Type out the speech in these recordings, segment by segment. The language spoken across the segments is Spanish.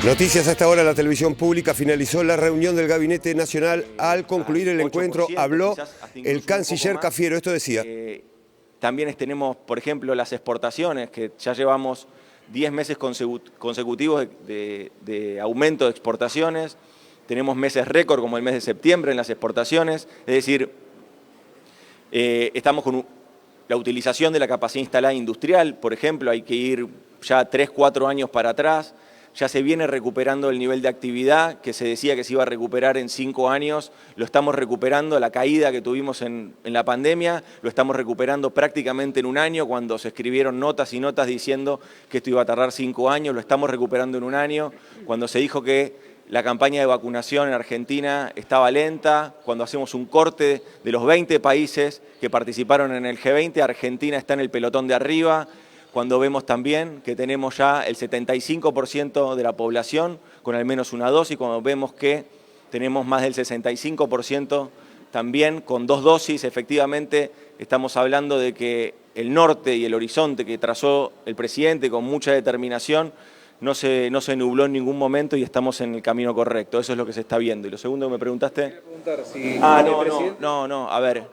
Noticias a esta hora. La televisión pública finalizó la reunión del Gabinete Nacional. Al concluir el encuentro habló el canciller Cafiero. Esto decía. También tenemos, por ejemplo, las exportaciones, que ya llevamos 10 meses consecutivos de aumento de exportaciones. Tenemos meses récord como el mes de septiembre en las exportaciones. Es decir, estamos con la utilización de la capacidad instalada industrial, por ejemplo, hay que ir ya 3, 4 años para atrás. Ya se viene recuperando el nivel de actividad que se decía que se iba a recuperar en 5 años, lo estamos recuperando, la caída que tuvimos en la pandemia, lo estamos recuperando prácticamente en un año, cuando se escribieron notas y notas diciendo que esto iba a tardar 5 años, lo estamos recuperando en un año, cuando se dijo que la campaña de vacunación en Argentina estaba lenta, cuando hacemos un corte de los 20 países que participaron en el G20, Argentina está en el pelotón de arriba. Cuando vemos también que tenemos ya el 75% de la población con al menos una dosis, cuando vemos que tenemos más del 65% también con 2 dosis, efectivamente estamos hablando de que el norte y el horizonte que trazó el presidente con mucha determinación no se nubló en ningún momento y estamos en el camino correcto. Eso es lo que se está viendo. Y lo segundo que me preguntaste... Quería preguntar si no, a ver.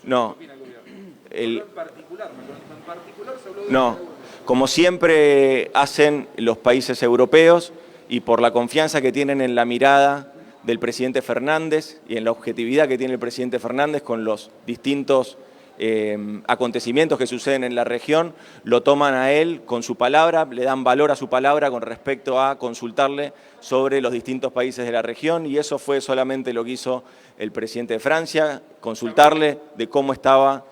No. No, como siempre hacen los países europeos y por la confianza que tienen en la mirada del presidente Fernández y en la objetividad que tiene el presidente Fernández con los distintos acontecimientos que suceden en la región, lo toman a él con su palabra, le dan valor a su palabra con respecto a consultarle sobre los distintos países de la región, y eso fue solamente lo que hizo el presidente de Francia, consultarle de cómo estaba,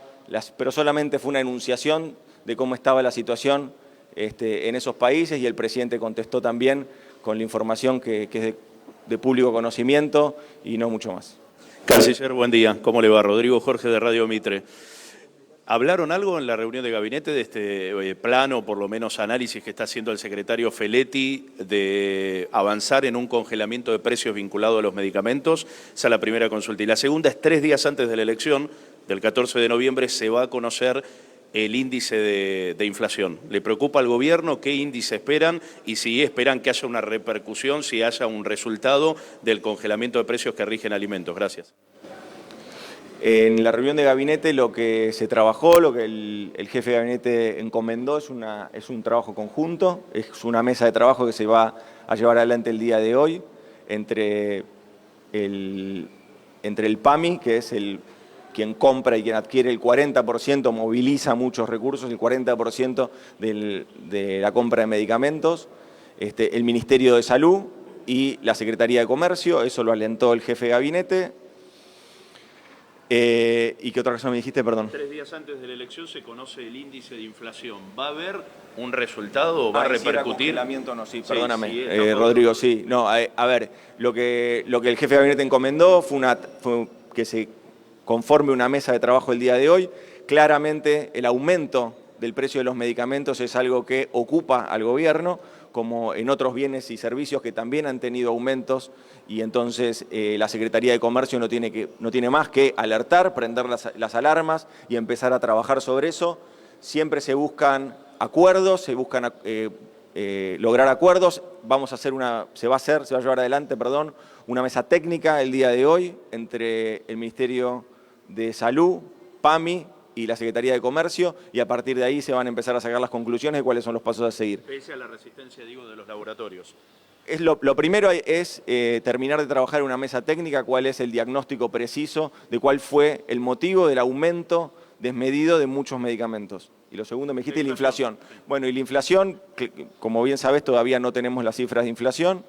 pero solamente fue una enunciación de cómo estaba la situación en esos países, y el presidente contestó también con la información que es de público conocimiento y no mucho más. Canciller, buen día. ¿Cómo le va? Rodrigo Jorge de Radio Mitre. ¿Hablaron algo en la reunión de gabinete de este plano, por lo menos análisis que está haciendo el secretario Feletti, de avanzar en un congelamiento de precios vinculado a los medicamentos? Esa es la primera consulta. Y la segunda es 3 días antes de la elección, del 14 de noviembre, se va a conocer el índice de inflación. ¿Le preocupa al gobierno? ¿Qué índice esperan? Y si esperan que haya una repercusión, si haya un resultado del congelamiento de precios que rigen alimentos. Gracias. En la reunión de gabinete lo que se trabajó, lo que el jefe de gabinete encomendó es un trabajo conjunto, es una mesa de trabajo que se va a llevar adelante el día de hoy entre el PAMI, que es quien compra y quien adquiere el 40%, moviliza muchos recursos, el 40% de la compra de medicamentos, el Ministerio de Salud y la Secretaría de Comercio. Eso lo alentó el jefe de gabinete. ¿Y qué otra cosa me dijiste, perdón? 3 días antes de la elección se conoce el índice de inflación. ¿Va a haber un resultado o va a repercutir? No, sí, perdóname, sí, Rodrigo, sí. No, a ver, lo que el jefe de gabinete encomendó fue que se conforme una mesa de trabajo el día de hoy. Claramente el aumento del precio de los medicamentos es algo que ocupa al gobierno, como en otros bienes y servicios que también han tenido aumentos, y entonces la Secretaría de Comercio no tiene más que alertar, prender las alarmas y empezar a trabajar sobre eso. Siempre se buscan acuerdos, se buscan lograr acuerdos. Se va a llevar adelante, una mesa técnica el día de hoy entre el Ministerio de Salud, PAMI y la Secretaría de Comercio, y a partir de ahí se van a empezar a sacar las conclusiones de cuáles son los pasos a seguir. Pese a la resistencia, digo, de los laboratorios. Lo primero es terminar de trabajar en una mesa técnica, cuál es el diagnóstico preciso de cuál fue el motivo del aumento desmedido de muchos medicamentos. Y lo segundo me dijiste, la inflación. Bueno, y la inflación, que como bien sabes, todavía no tenemos las cifras de inflación.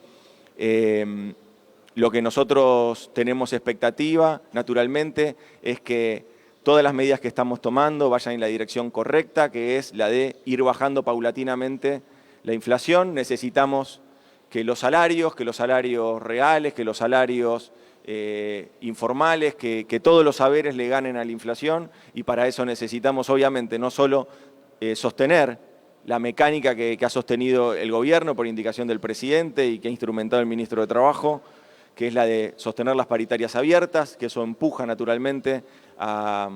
Lo que nosotros tenemos expectativa, naturalmente, es que todas las medidas que estamos tomando vayan en la dirección correcta, que es la de ir bajando paulatinamente la inflación. Necesitamos que los salarios reales, que los salarios informales, que todos los saberes le ganen a la inflación, y para eso necesitamos, obviamente, no solo sostener la mecánica que ha sostenido el gobierno por indicación del presidente y que ha instrumentado el ministro de Trabajo, que es la de sostener las paritarias abiertas, que eso empuja naturalmente a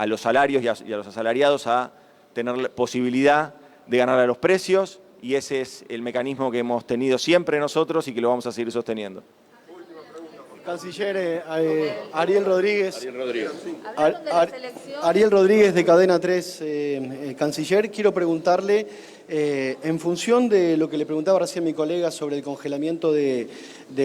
los salarios y a los asalariados a tener la posibilidad de ganar a los precios, y ese es el mecanismo que hemos tenido siempre nosotros y que lo vamos a seguir sosteniendo. Canciller Ariel Rodríguez. Hablaron de la selección. Ariel Rodríguez de Cadena 3, Canciller, quiero preguntarle, en función de lo que le preguntaba recién mi colega sobre el congelamiento de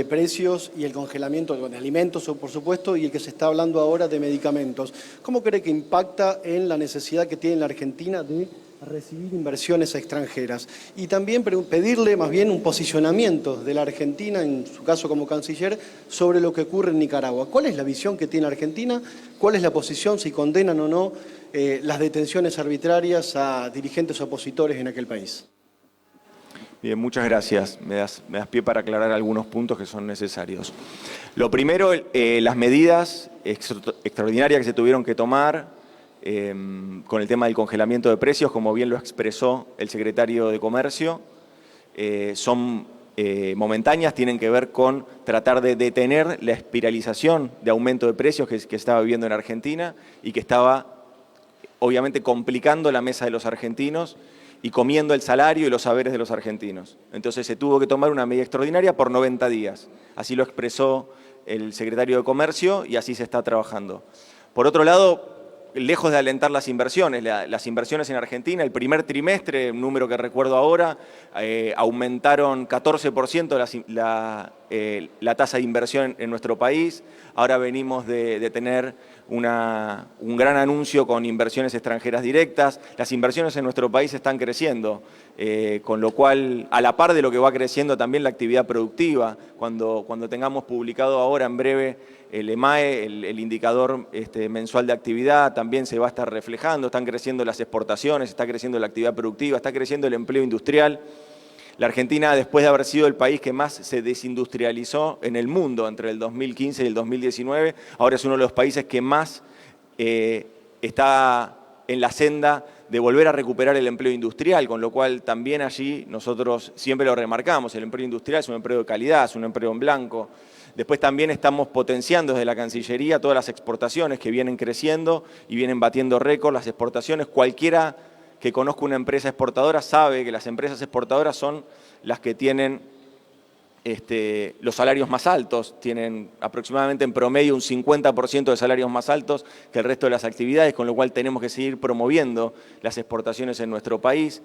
precios y el congelamiento de alimentos, por supuesto, y el que se está hablando ahora de medicamentos, ¿cómo cree que impacta en la necesidad que tiene la Argentina de recibir inversiones extranjeras? Y también pedirle más bien un posicionamiento de la Argentina, en su caso como canciller, sobre lo que ocurre en Nicaragua. ¿Cuál es la visión que tiene Argentina? ¿Cuál es la posición, si condenan o no las detenciones arbitrarias a dirigentes opositores en aquel país? Bien, muchas gracias. Me das pie para aclarar algunos puntos que son necesarios. Lo primero, las medidas extraordinarias que se tuvieron que tomar con el tema del congelamiento de precios, como bien lo expresó el secretario de Comercio, son momentáneas, tienen que ver con tratar de detener la espiralización de aumento de precios que estaba viviendo en Argentina y que estaba obviamente complicando la mesa de los argentinos y comiendo el salario y los saberes de los argentinos. Entonces se tuvo que tomar una medida extraordinaria por 90 días. Así lo expresó el secretario de Comercio y así se está trabajando. Por otro lado, lejos de alentar las inversiones en Argentina, el primer trimestre, un número que recuerdo ahora, aumentaron 14% la tasa de inversión en nuestro país. Ahora venimos de tener un gran anuncio con inversiones extranjeras directas. Las inversiones en nuestro país están creciendo, con lo cual, a la par de lo que va creciendo también la actividad productiva, cuando tengamos publicado ahora en breve el EMAE, el indicador mensual de actividad, también se va a estar reflejando, están creciendo las exportaciones, está creciendo la actividad productiva, está creciendo el empleo industrial. La Argentina, después de haber sido el país que más se desindustrializó en el mundo entre el 2015 y el 2019, ahora es uno de los países que más está en la senda de volver a recuperar el empleo industrial, con lo cual también allí nosotros siempre lo remarcamos, el empleo industrial es un empleo de calidad, es un empleo en blanco. Después también estamos potenciando desde la Cancillería todas las exportaciones que vienen creciendo y vienen batiendo récord. Las exportaciones, cualquiera que conozca una empresa exportadora sabe que las empresas exportadoras son las que tienen los salarios más altos, tienen aproximadamente en promedio un 50% de salarios más altos que el resto de las actividades, con lo cual tenemos que seguir promoviendo las exportaciones en nuestro país,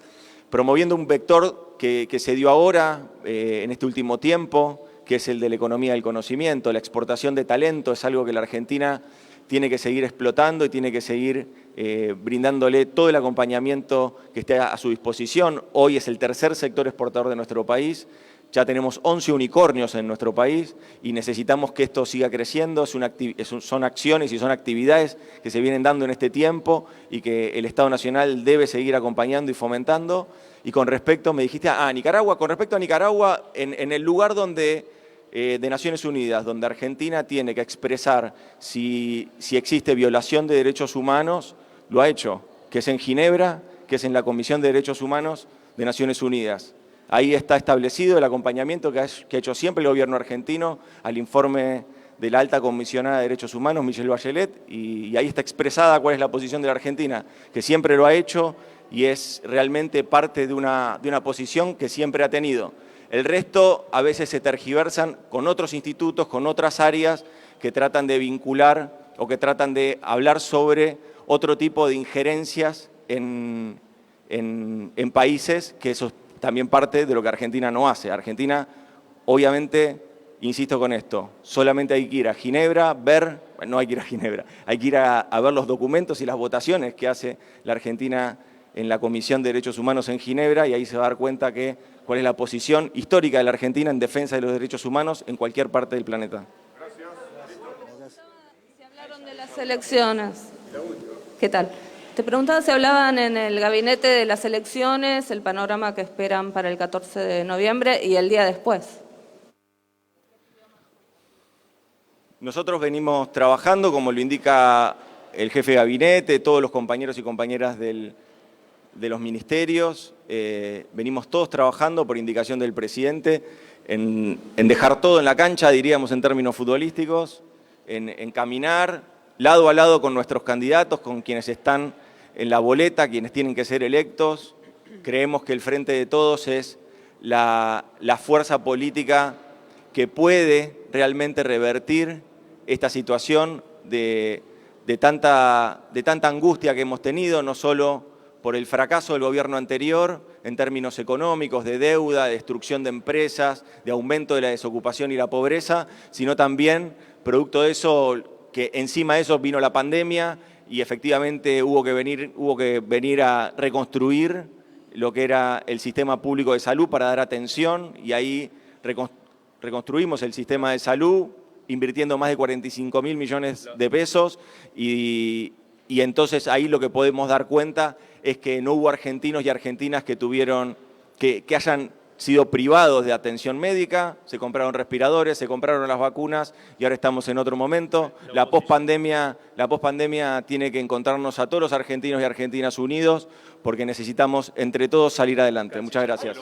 promoviendo un vector que se dio ahora, en este último tiempo, que es el de la economía del conocimiento. La exportación de talento es algo que la Argentina tiene que seguir explotando y tiene que seguir brindándole todo el acompañamiento que esté a su disposición. Hoy es el tercer sector exportador de nuestro país. Ya tenemos 11 unicornios en nuestro país y necesitamos que esto siga creciendo. Son acciones y son actividades que se vienen dando en este tiempo y que el Estado Nacional debe seguir acompañando y fomentando. Y con respecto, me dijiste, Nicaragua, con respecto a Nicaragua, en el lugar donde, de Naciones Unidas, donde Argentina tiene que expresar si existe violación de derechos humanos, lo ha hecho, que es en Ginebra, que es en la Comisión de Derechos Humanos de Naciones Unidas. Ahí está establecido el acompañamiento que ha hecho siempre el gobierno argentino al informe de la alta comisionada de Derechos Humanos, Michelle Bachelet, y ahí está expresada cuál es la posición de la Argentina, que siempre lo ha hecho y es realmente parte de una posición que siempre ha tenido. El resto a veces se tergiversan con otros institutos, con otras áreas que tratan de vincular o que tratan de hablar sobre otro tipo de injerencias en países, que eso es también parte de lo que Argentina no hace. Argentina, obviamente, insisto con esto, solamente hay que ir a Ginebra, no hay que ir a Ginebra, hay que ir a ver los documentos y las votaciones que hace la Argentina en la Comisión de Derechos Humanos en Ginebra, y ahí se va a dar cuenta cuál es la posición histórica de la Argentina en defensa de los derechos humanos en cualquier parte del planeta. Gracias. Se hablaron de las elecciones. ¿Qué tal? Te preguntaba si hablaban en el gabinete de las elecciones, el panorama que esperan para el 14 de noviembre y el día después. Nosotros venimos trabajando, como lo indica el jefe de gabinete, todos los compañeros y compañeras de los ministerios, venimos todos trabajando por indicación del presidente en dejar todo en la cancha, diríamos en términos futbolísticos, en caminar lado a lado con nuestros candidatos, con quienes están en la boleta, quienes tienen que ser electos, creemos que el Frente de Todos es la fuerza política que puede realmente revertir esta situación de tanta angustia que hemos tenido, no solo por el fracaso del gobierno anterior en términos económicos, de deuda, de destrucción de empresas, de aumento de la desocupación y la pobreza, sino también producto de eso, que encima de eso vino la pandemia y efectivamente hubo que venir a reconstruir lo que era el sistema público de salud para dar atención, y ahí reconstruimos el sistema de salud invirtiendo más de 45.000 millones de pesos y entonces ahí lo que podemos dar cuenta es que no hubo argentinos y argentinas que hayan sido privados de atención médica, se compraron respiradores, se compraron las vacunas y ahora estamos en otro momento. La pospandemia tiene que encontrarnos a todos los argentinos y argentinas unidos porque necesitamos entre todos salir adelante. Muchas gracias.